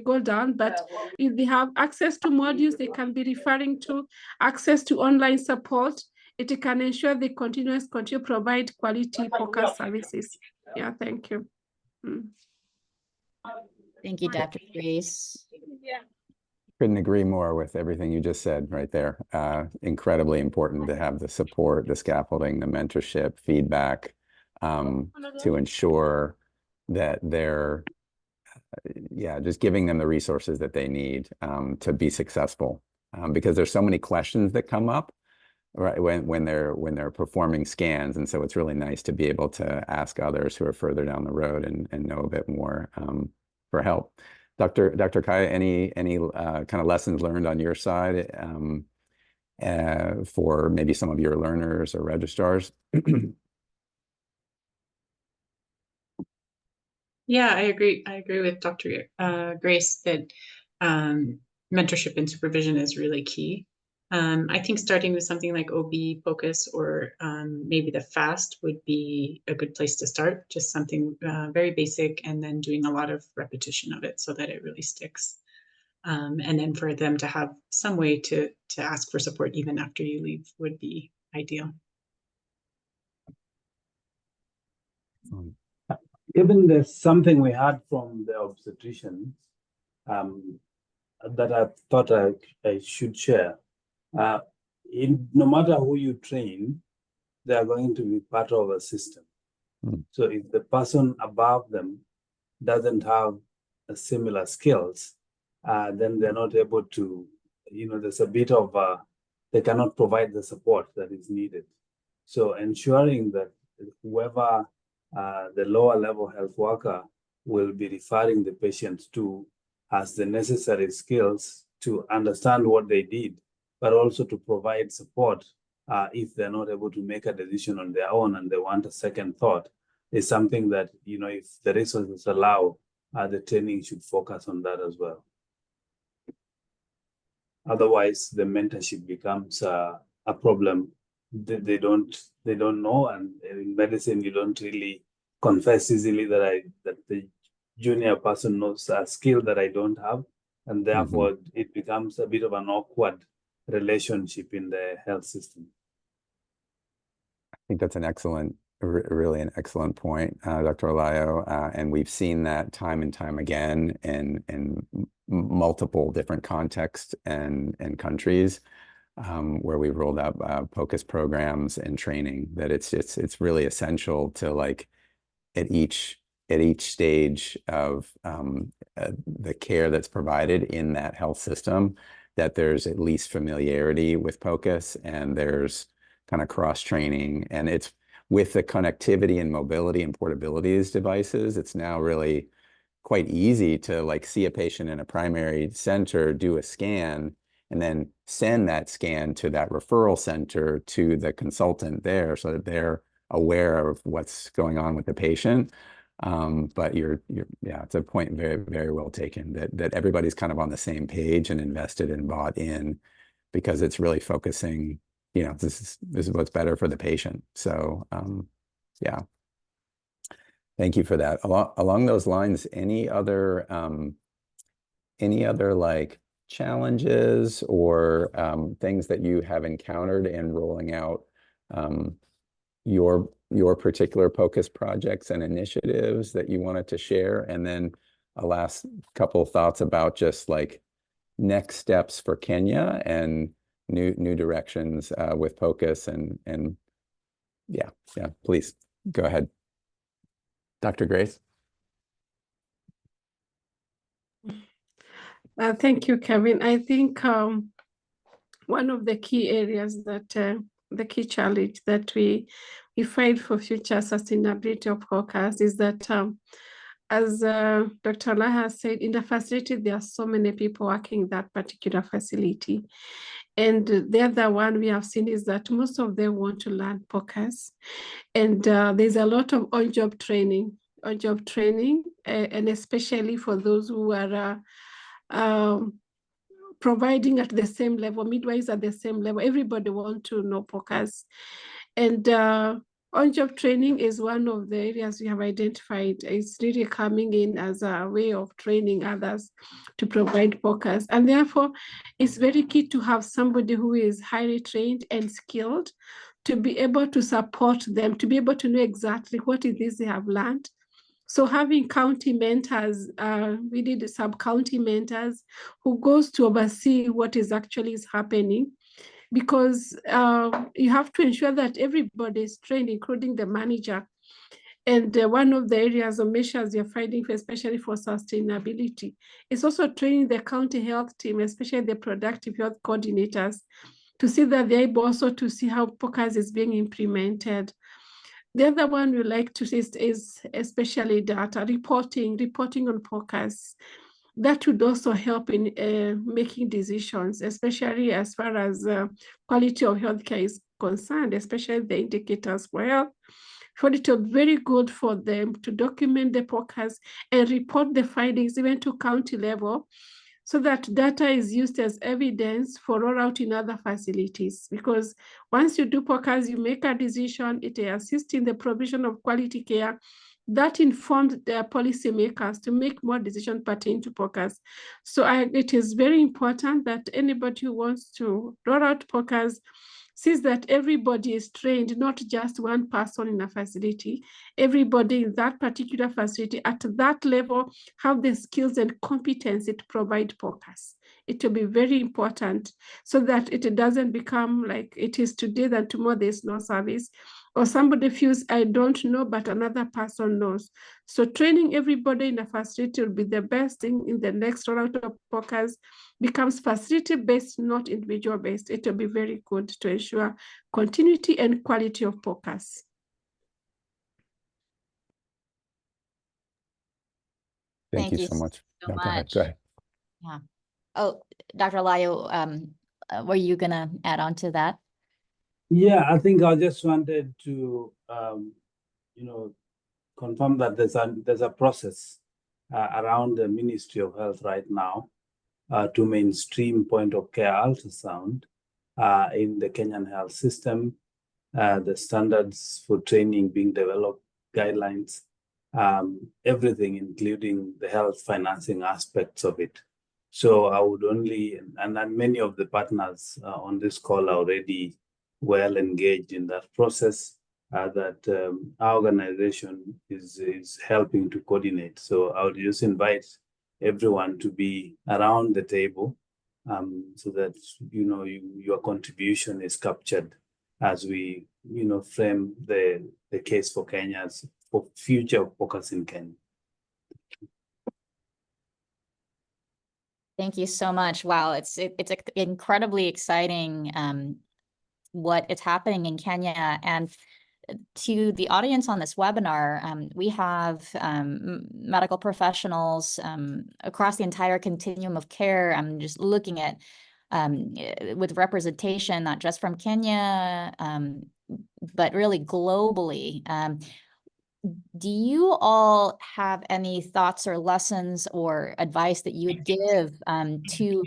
go down. But if they have access to modules they can be referring to, access to online support, it can ensure they continue to provide quality POCUS services. Yeah, thank you. Thank you, Dr. Grace. Yeah. Couldn't agree more with everything you just said right there. Incredibly important to have the support, the scaffolding, the mentorship, feedback, to ensure that they're, just giving them the resources that they need to be successful. Because there's so many questions that come up, right, when they're performing scans, and so it's really nice to be able to ask others who are further down the road and know a bit more for help. Dr. Kaya, any kind of lessons learned on your side for maybe some of your learners or registrars? Yeah, I agree. I agree with Dr. Grace that mentorship and supervision is really key. I think starting with something like OB, POCUS, or maybe the FAST would be a good place to start. Just something very basic, and then doing a lot of repetition of it so that it really sticks. And then for them to have some way to ask for support even after you leave would be ideal. Given there's something we heard from the obstetrician that I thought I should share. No matter who you train, they are going to be part of a system. So if the person above them doesn't have similar skills, then they're not able to, there's a bit of, they cannot provide the support that is needed. So ensuring that whoever the lower level health worker will be referring the patient to has the necessary skills to understand what they did, but also to provide support if they're not able to make a decision on their own and they want a second thought, is something that, if the resources allow, the training should focus on that as well. Otherwise, the mentorship becomes a problem. They don't know, and in medicine, you don't really confess easily that the junior person knows a skill that I don't have, and therefore it becomes a bit of an awkward relationship in the health system. I think that's an excellent, really an excellent point, Dr. Olayo, and we've seen that time and time again in multiple different contexts and countries where we've rolled out POCUS programs and training, that it's really essential to, like, at each stage of the care that's provided in that health system, that there's at least familiarity with POCUS and there's kind of cross training. And it's with the connectivity and mobility and portability of these devices, it's now really quite easy to like see a patient in a primary center, do a scan, and then send that scan to that referral center to the consultant there so that they're aware of what's going on with the patient. But yeah, it's a point very, very well taken that everybody's kind of on the same page and invested and bought in, because it's really focusing, you know, this is what's better for the patient. So yeah, thank you for that. Along those lines, any other like challenges or things that you have encountered in rolling out your particular POCUS projects and initiatives that you wanted to share? And then a last couple of thoughts about just like next steps for Kenya and new directions with POCUS and yeah, please go ahead. Dr. Grace. Thank you, Kevin. I think one of the key areas that the key challenge that we find for future sustainability of POCUS is that as Dr. Allah has said, in the facility, there are so many people working in that particular facility. And the other one we have seen is that most of them want to learn POCUS. And there's a lot of on-job training, and especially for those who are providing at the same level, midwives at the same level. Everybody wants to know POCUS. And on-job training is one of the areas we have identified. It's really coming in as a way of training others to provide POCUS. And therefore, it's very key to have somebody who is highly trained and skilled to be able to support them, to be able to know exactly what it is they have learned. So having county mentors, we did sub-county mentors who goes to oversee what is actually happening, because you have to ensure that everybody is trained, including the manager. And one of the areas of measures you're finding, especially for sustainability, is also training the county health team, especially the productive health coordinators, to see that they're able also to see how POCUS is being implemented. The other one we like to see is especially data reporting on POCUS. That would also help in making decisions, especially as far as quality of healthcare is concerned, especially the indicators for health. For it to be very good for them to document the POCUS and report the findings even to county level, so that data is used as evidence for rollout in other facilities. Because once you do POCUS, you make a decision, it assists in the provision of quality care. That informed their policymakers to make more decisions pertaining to POCUS. So it is very important that anybody who wants to roll out POCUS sees that everybody is trained, not just one person in a facility. Everybody in that particular facility at that level have the skills and competence to provide POCUS. It will be very important so that it doesn't become like it is today, that tomorrow there's no service, or somebody feels I don't know, but another person knows. So training everybody in a facility will be the best thing in the next rollout of POCUS becomes facility-based, not individual-based. It will be very good to ensure continuity and quality of POCUS. Thank you so much. No, go ahead. Yeah. Oh, Dr. Alayo, were you going to add on to that? Yeah, I think I just wanted to, confirm that there's a process around the Ministry of Health right now to mainstream point of care ultrasound in the Kenyan health system. The standards for training being developed, guidelines, everything, including the health financing aspects of it. So I would only, and many of the partners on this call are already well engaged in that process that our organization is helping to coordinate. So I would just invite everyone to be around the table so that, your contribution is captured as we, frame the case for Kenya's for future POCUS in Kenya. Thank you so much. Wow, it's incredibly exciting what is happening in Kenya. And to the audience on this webinar, we have medical professionals across the entire continuum of care. I'm just looking at with representation, not just from Kenya, but really globally. Do you all have any thoughts or lessons or advice that you would give to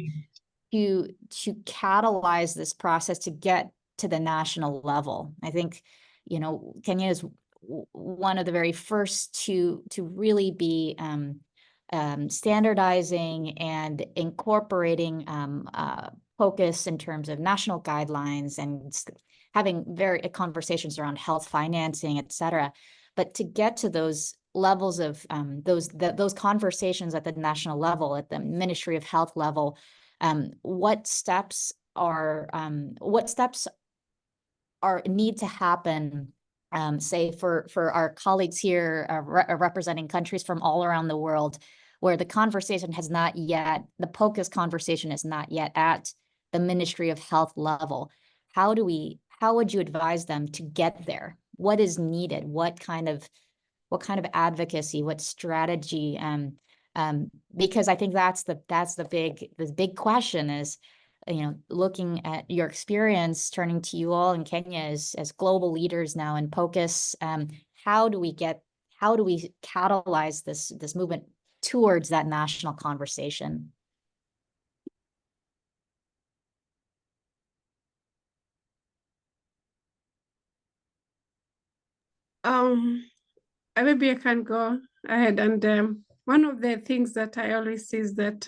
catalyze this process to get to the national level? I think, you know, Kenya is one of the very first to really be standardizing and incorporating POCUS in terms of national guidelines and having very conversations around health financing, et cetera. But to get to those levels of those conversations at the national level, at the Ministry of Health level, what steps need to happen, say for our colleagues here representing countries from all around the world, where the conversation has not yet, the POCUS conversation is not yet at the Ministry of Health level. How would you advise them to get there? What is needed? What kind of advocacy, what strategy? Because I think that's the big question is, you know, looking at your experience, turning to you all in Kenya as global leaders now in POCUS, how do we catalyze this movement towards that national conversation? Maybe I can go ahead. And one of the things that I always say is that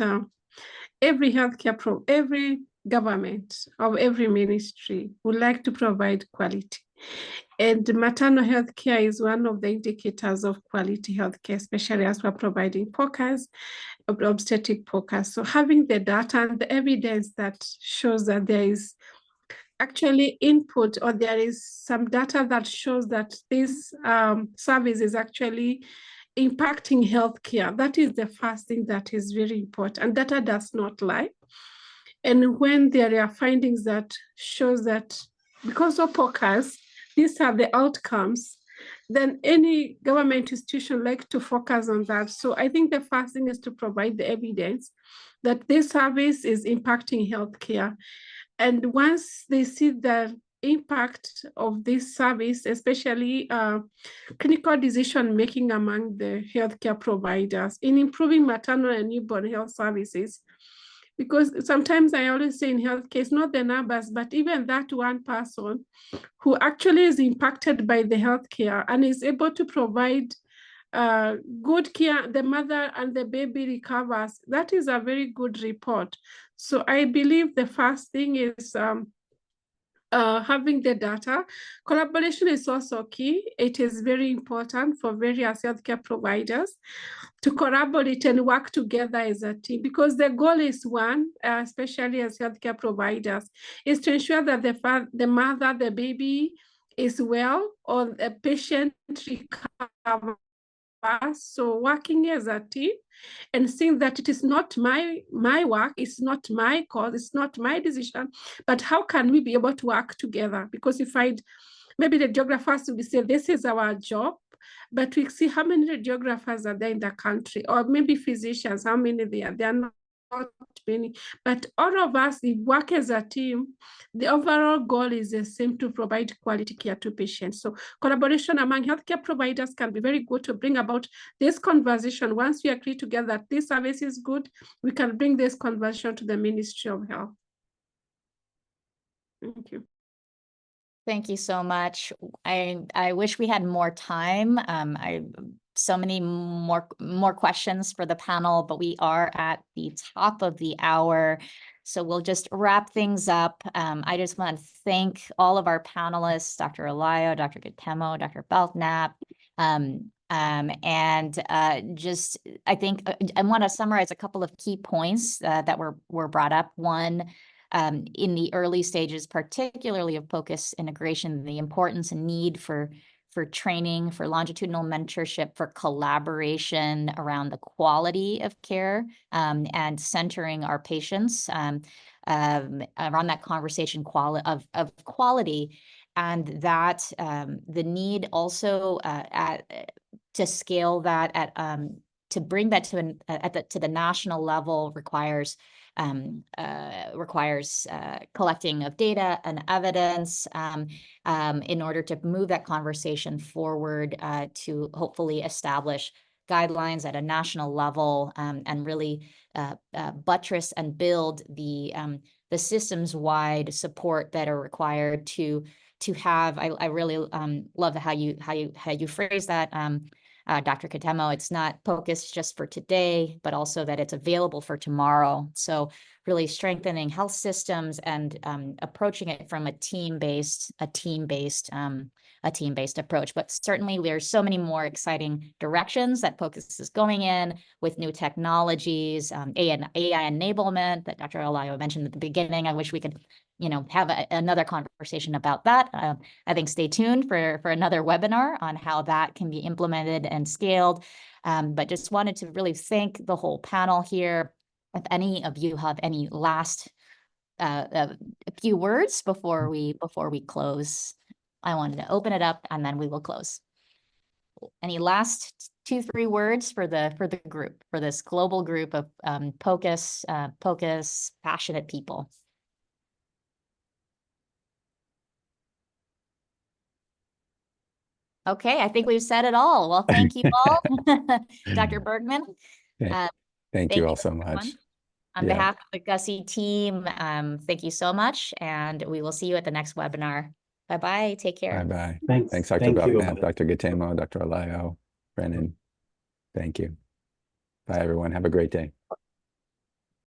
every every government of every ministry would like to provide quality. And maternal health care is one of the indicators of quality healthcare, especially as we're providing POCUS, obstetric POCUS. So having the data and the evidence that shows that there is actually input, or there is some data that shows that this service is actually impacting healthcare. That is the first thing that is very important. And data does not lie. And when there are findings that shows that because of POCUS, these are the outcomes, then any government institution like to focus on that. So I think the first thing is to provide the evidence that this service is impacting healthcare. And once they see the impact of this service, especially clinical decision-making among the healthcare providers in improving maternal and newborn health services, because sometimes I always say in healthcare, it's not the numbers, but even that one person who actually is impacted by the healthcare and is able to provide good care, the mother and the baby recovers. That is a very good report. So I believe the first thing is having the data. Collaboration is also key. It is very important for various healthcare providers to collaborate and work together as a team, because the goal is one, especially as healthcare providers, is to ensure that the mother, the baby is well, or the patient recovers. So working as a team and seeing that it is not my work, it's not my cause, it's not my decision, but how can we be able to work together? Because if maybe the radiographers will say, this is our job, but we see how many radiographers are there in the country, or maybe physicians, how many they are not many, but all of us, we work as a team. The overall goal is the same, to provide quality care to patients. So collaboration among healthcare providers can be very good to bring about this conversation. Once we agree together that this service is good, we can bring this conversation to the Ministry of Health. Thank you. Thank you so much. I wish we had more time. So many more questions for the panel, but we are at the top of the hour. So we'll just wrap things up. I just want to thank all of our panelists, Dr. Alayo, Dr. Gitemo, Dr. Belknap. Just, I think I want to summarize a couple of key points that were brought up. One, in the early stages, particularly of POCUS integration, the importance and need for training, for longitudinal mentorship, for collaboration around the quality of care, and centering our patients around that conversation of quality. and that the need also to scale that to bring that to the national level requires collecting of data and evidence in order to move that conversation forward to hopefully establish guidelines at a national level and really buttress and build the systems-wide support that are required to have. I really love how you phrase that, Dr. Kitemo. It's not POCUS just for today, but also that it's available for tomorrow. So really strengthening health systems and approaching it from a team-based approach. But certainly there's so many more exciting directions that POCUS is going in with new technologies, AI enablement that Dr. Alayo mentioned at the beginning. I wish we could have another conversation about that. I think stay tuned for another webinar on how that can be implemented and scaled. But just wanted to really thank the whole panel here. If any of you have any last a few words before we close, I wanted to open it up and then we will close. Any last 2-3 words for the group, for this global group of POCUS passionate people? Okay, I think we've said it all. Well, thank you all. Dr. Bergman. Thank you all so much. On behalf of the GUSI team, thank you so much, and we will see you at the next webinar. Bye-bye. Take care. Bye-bye. Thanks. Thanks, Dr. Buckman, Dr. Kitemo, Dr. Alayo, Brennan. Thank you. Bye, everyone. Have a great day.